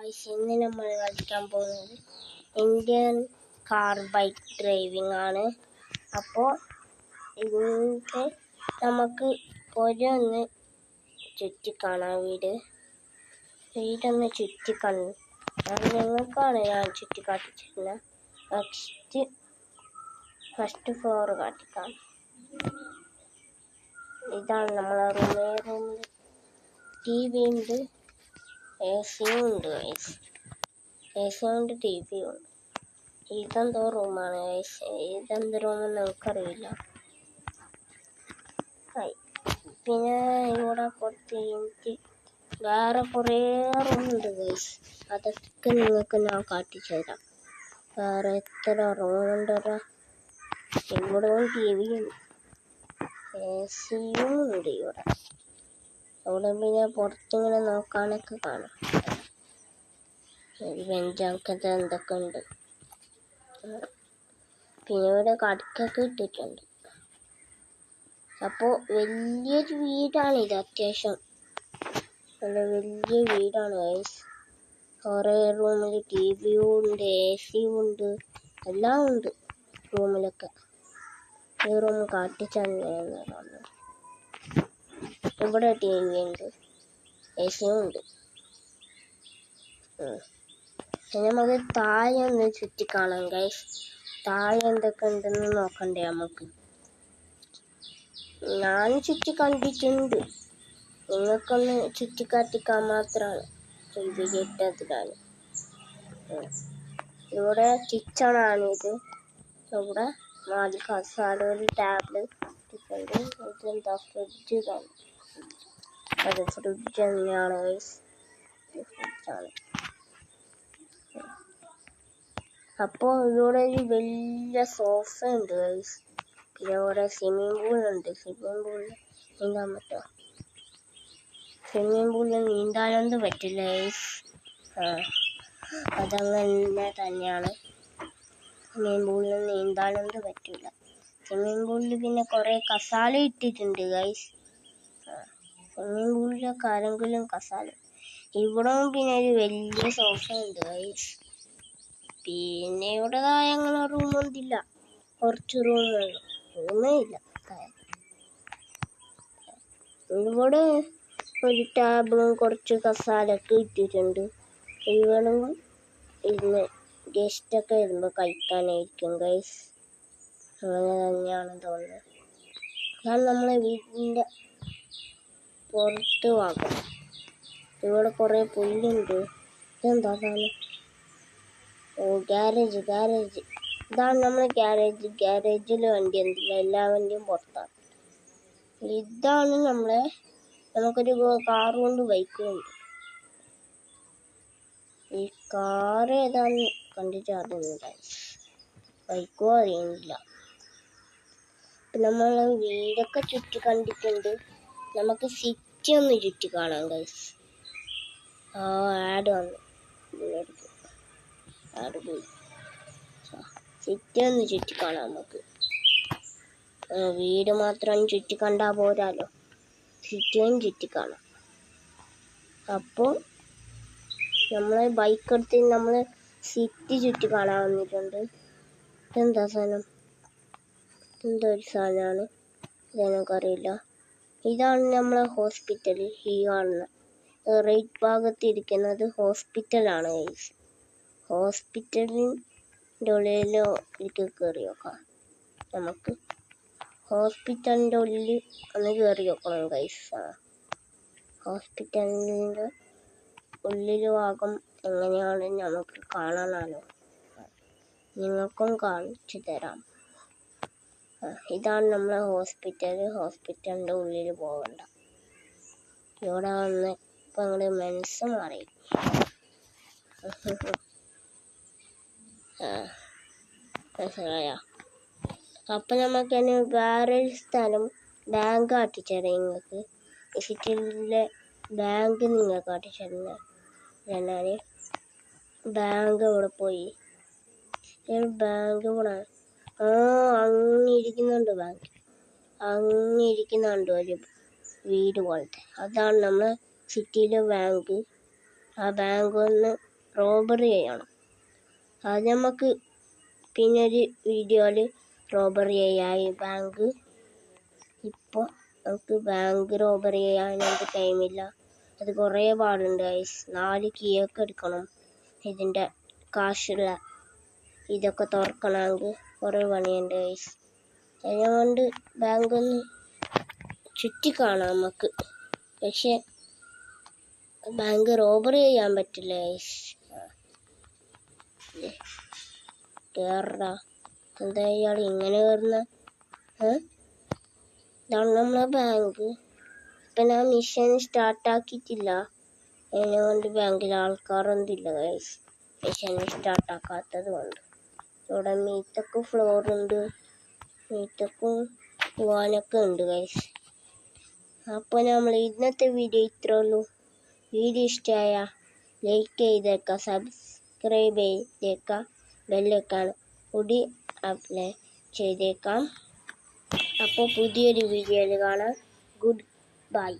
ഇന്ന് നമ്മൾ കളിക്കാൻ പോകുന്നത് ഇന്ത്യൻ കാർ ബൈക്ക് ഡ്രൈവിംഗ് ആണ്. അപ്പോൾ ഇതിൻ്റെ നമുക്ക് ഓരോന്ന് ചുറ്റിക്കാണാം. വീടൊന്ന് ചുറ്റിക്കാണും. നിങ്ങൾക്കാണ് ഞാൻ ചുറ്റിക്കാട്ടിച്ചിരുന്നത്. First floor കാട്ടിക്കാം. ഇതാണ് നമ്മളെ റൂമിൽ TV ഉണ്ട്, AC ഉണ്ട്, AC ഉണ്ട്, TV ഉണ്ട്. ഇതെന്തോ റൂമാണ്, ഇതെന്ത് റൂമെന്ന് നമുക്കറിയില്ല. പിന്നെ ഇവിടെ കുറച്ച് വേറെ കുറേ റൂമുണ്ട് ഗൈസ്. അതൊക്കെ നിങ്ങൾക്ക് ഞാൻ കാട്ടിച്ചു തരാം. വേറെ എത്ര റൂമുണ്ടോ. ഇവിടെ TV ഉണ്ട്, AC ഉണ്ട് ഇവിടെ. അവിടെ പിന്നെ പുറത്തിങ്ങനെ നോക്കാനൊക്കെ കാണാം. ബെഞ്ചൊക്കെ എന്തൊക്കെ ഉണ്ട്. പിന്നെ ഇവിടെ കടക്കൊക്കെ ഇട്ടിട്ടുണ്ട്. അപ്പോൾ വലിയൊരു വീടാണിത്. അത്യാവശ്യം നല്ല വലിയ വീടാണ് ഗൈസ്. കുറേ റൂമിൽ TV ഉണ്ട്, AC ഉണ്ട്, എല്ലാം ഉണ്ട് റൂമിലൊക്കെ. ഈ റൂം കാട്ടിച്ചെന്ന് പറഞ്ഞു. ഇവിടെ TV ഉണ്ട്, AC ഉണ്ട്. നമുക്ക് താഴെ ഒന്ന് ചുറ്റിക്കാണാം ഗൈസ്. താഴെ എന്തൊക്കെ ഉണ്ടെന്ന് നോക്കണ്ടേ നമുക്ക്. ഞാൻ ചുറ്റി കണ്ടിട്ടുണ്ട്, നിങ്ങൾക്കൊന്ന് ചുറ്റിക്കാട്ടിക്കാൻ മാത്രമാണ് ഇത് കിട്ടത്തിലാണ്. ഇവിടെ കിച്ചണാണിത്. ഇവിടെ 4 കസാല, ഒരു ടാബിള് ഇട്ടിട്ടുണ്ട്. ഇതെന്താ ഫ്രിഡ്ജ് തന്നെ. അത് ഫ്രിഡ്ജ് തന്നെയാണ് ഗൈസ്, ഫ്രിഡ്ജാണ്. അപ്പോൾ ഇവിടെ ഒരു വലിയ സോഫ ഉണ്ട് ഗൈസ്. പിന്നെ ഇവിടെ സ്വിമ്മിംഗ് പൂളുണ്ട്. സ്വിമ്മിംഗ് പൂളിൽ നീന്താൻ പറ്റുമോ? സ്വിമ്മിംഗ് പൂളിൽ നീന്താനൊന്നും പറ്റില്ല ഗൈസ്. അതങ്ങനെ തന്നെയാണ്. സ്വിമ്മിംഗ് പൂളിൽ നീന്താനൊന്നും പറ്റില്ല. സ്വിമ്മിംഗ് പൂളിൽ പിന്നെ കുറേ കസാല ഇട്ടിട്ടുണ്ട് ഗൈസ്. സ്വിമ്മിംഗ് പൂളിലൊക്കെ ആരെങ്കിലും കസാല. ഇവിടെ പിന്നെ ഒരു വലിയ സോഫ ഉണ്ട് ഗൈസ്. പിന്നെ ഇവിടെ ഞങ്ങളെ റൂമൊന്നുമില്ല, കുറച്ച് റൂമേ ഇല്ല. ഇവിടെ ഒരു ടേബിളും കുറച്ച് കസാലൊക്കെ ഇട്ടിട്ടുണ്ട്. ഇവിടെ ഇരുന്ന് ഗസ്റ്റൊക്കെ വരുമ്പോൾ കഴിക്കാനായിരിക്കും ഗൈസ്. അങ്ങനെ തന്നെയാണ് തോന്നുന്നത്. ഞാൻ നമ്മളെ വീടിൻ്റെ പുറത്ത് വാങ്ങും. ഇവിടെ കുറേ പുല്ലുണ്ട്. ഇതെന്താ സാധനം? ഓ, ഗ്യാരേജ്. ഇതാണ് നമ്മളെ ഗ്യാരേജിൽ വണ്ടി എന്തില്ല, എല്ലാ വണ്ടിയും പുറത്താണ്. ഇതാണ് നമുക്കൊരു കാറും ഉണ്ട്, ബൈക്കും ഉണ്ട്. ഈ കാറ് ഏതാന്ന് കണ്ടിട്ട് അറിയുന്നില്ല, ബൈക്കും അറിയുന്നില്ല. ഇപ്പം നമ്മളെ വീടൊക്കെ ചുറ്റി കണ്ടിട്ടുണ്ട്. നമുക്ക് സിറ്റി ഒന്ന് ചുറ്റി കാണാം ഗൈസ്. ആഡ് വന്നു, ആഡ് പോയി. സിറ്റി ഒന്ന് ചുറ്റി കാണാം നമുക്ക്. വീട് മാത്രം ചുറ്റി കണ്ടാൽ പോരാലോ, സിറ്റിയും ചുറ്റി കാണാം. അപ്പോൾ നമ്മളെ ബൈക്ക് എടുത്ത് നമ്മൾ സിറ്റി ചുറ്റി കാണാൻ വന്നിട്ടുണ്ട്. ഇതെന്താ സാധനം? എന്തൊരു സാധനമാണ്, ഇതെനിക്കറിയില്ല. ഇതാണ് നമ്മളെ ഹോസ്പിറ്റൽ. ഈ കാണുന്ന റൈറ്റ് ഭാഗത്ത് ഇരിക്കുന്നത് ഹോസ്പിറ്റലാണ് ഗൈസ്. ഹോസ്പിറ്റലിൻ്റെ ഉള്ളിലോ എനിക്ക് കയറി നോക്കാം. നമുക്ക് ഹോസ്പിറ്റലിൻ്റെ ഉള്ളിൽ ഒന്ന് കയറി നോക്കണം ഗൈസ്. ഹോസ്പിറ്റലിൻ്റെ ഉള്ളിൽ ഭാഗം എങ്ങനെയാണ് നമുക്ക് കാണാനാലോ. നിങ്ങൾക്കും കാണിച്ചു തരാം. ഇതാണ് നമ്മളെ ഹോസ്പിറ്റലിൻ്റെ ഉള്ളിൽ പോകണ്ട. ഇവിടെ വന്ന് ഇപ്പം അങ്ങോട്ട് മനസ്സ് മാറി. മനസ്സിലായോ? അപ്പം നമുക്ക് തന്നെ വേറൊരു സ്ഥലം, ബാങ്ക് കാട്ടിച്ചേരാം നിങ്ങൾക്ക്. സിറ്റിയിലെ ബാങ്ക് നിങ്ങൾ കാട്ടിച്ചേരുന്നത്. ഞാൻ ബാങ്ക് ഇവിടെ പോയി. ബാങ്ക് ഇവിടെ അങ്ങിരിക്കുന്നുണ്ട്. അങ്ങിരിക്കുന്നുണ്ട് ഒരു വീട് പോലത്തെ. അതാണ് നമ്മൾ സിറ്റിയിലെ ബാങ്ക്. ആ ബാങ്ക് ഒന്ന് റോബറി ചെയ്യണം. അത് നമുക്ക് പിന്നെ ഒരു വീഡിയോയിൽ റോബറി ചെയ്യായി ബാങ്ക്. ഇപ്പോൾ നമുക്ക് ബാങ്ക് റോബറി ചെയ്യാനൊന്നും ടൈമില്ല. അത് കുറേ പാടുണ്ട് ഗൈസ്. 4 കീയൊക്കെ എടുക്കണം. ഇതിൻ്റെ കാശുള്ള ഇതൊക്കെ തുറക്കണമെങ്കിൽ കുറേ പണിയുണ്ട് ഗൈസ്. അതുകൊണ്ട് ബാങ്ക് ഒന്ന് ചുറ്റിക്കാണാം നമുക്ക്. പക്ഷെ ബാങ്ക് റോബറി ചെയ്യാൻ പറ്റില്ല ഗൈസ്. കേറടാ. എന്താ ഇയാൾ ഇങ്ങനെ കയറുന്ന? ഇതാണ് നമ്മളെ ബാങ്ക്. ഇപ്പം ഞാൻ മിഷൻ സ്റ്റാർട്ടാക്കിയിട്ടില്ല. അതിനെക്കൊണ്ട് ബാങ്കിൽ ആൾക്കാരൊന്നും ഇല്ല ഗൈസ്. മിഷൻ സ്റ്റാർട്ടാക്കാത്തത് കൊണ്ട്. ഇവിടെ മീത്തൊക്കെ ഫ്ലോറുണ്ട്. മീത്തൊക്കെ പോകാനൊക്കെ ഉണ്ട് ഗൈസ്. അപ്പോൾ നമ്മൾ ഇന്നത്തെ വീഡിയോ ഇത്രേ ഉള്ളൂ. വീഡിയോ ഇഷ്ടമായ ലൈക്ക് ചെയ്തേക്കാം, സബ്സ്ക്രൈബ് ചെയ്തേക്കാം, ബെല്ലൈക്കൺ കൂടി അപ്ലൈ ചെയ്തേക്കാം. അപ്പോൾ പുതിയൊരു വീഡിയോയിൽ കാണാം. Good bye.